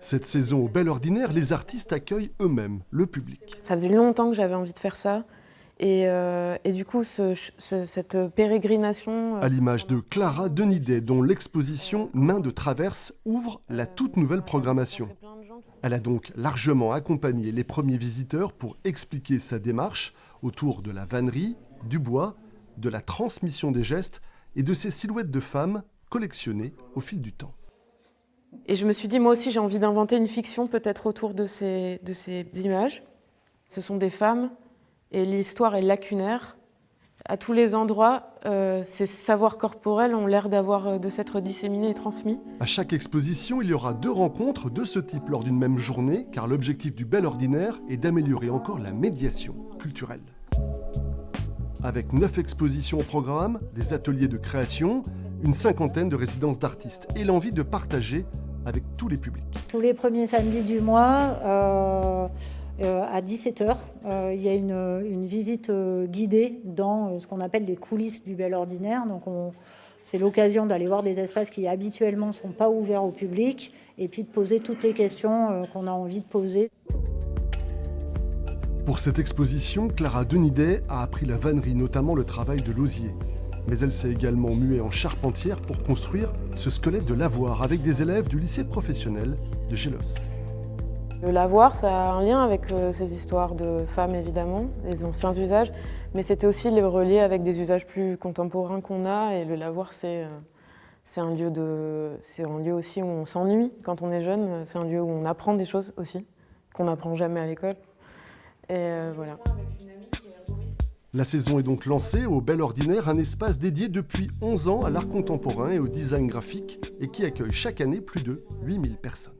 Cette saison au Bel Ordinaire, les artistes accueillent eux-mêmes le public. Ça faisait longtemps que j'avais envie de faire ça. Et du coup, cette pérégrination... À l'image de Clara Denidet, dont l'exposition Mains de traverse ouvre la toute nouvelle programmation. Elle a donc largement accompagné les premiers visiteurs pour expliquer sa démarche autour de la vannerie, du bois, de la transmission des gestes et de ces silhouettes de femmes collectionnées au fil du temps. Et je me suis dit, moi aussi, j'ai envie d'inventer une fiction peut-être autour de ces images. Ce sont des femmes et l'histoire est lacunaire. À tous les endroits, ces savoirs corporels ont l'air de s'être disséminés et transmis. À chaque exposition, il y aura 2 rencontres de ce type lors d'une même journée, car l'objectif du Bel Ordinaire est d'améliorer encore la médiation culturelle. Avec 9 expositions au programme, des ateliers de création, une 50aine de résidences d'artistes et l'envie de partager avec tous les publics. Tous les premiers samedis du mois, à 17h, il y a une visite guidée dans ce qu'on appelle les coulisses du Bel Ordinaire. Donc c'est l'occasion d'aller voir des espaces qui habituellement ne sont pas ouverts au public et puis de poser toutes les questions qu'on a envie de poser. Pour cette exposition, Clara Denidet a appris la vannerie, notamment le travail de l'osier. Mais elle s'est également muée en charpentière pour construire ce squelette de lavoir avec des élèves du lycée professionnel de Gélos. Le lavoir, ça a un lien avec ces histoires de femmes, évidemment, les anciens usages, mais c'était aussi le relier avec des usages plus contemporains qu'on a. Et le lavoir, c'est un lieu aussi où on s'ennuie quand on est jeune. C'est un lieu où on apprend des choses aussi, qu'on n'apprend jamais à l'école. Et voilà. La saison est donc lancée au Bel Ordinaire, un espace dédié depuis 11 ans à l'art contemporain et au design graphique et qui accueille chaque année plus de 8000 personnes.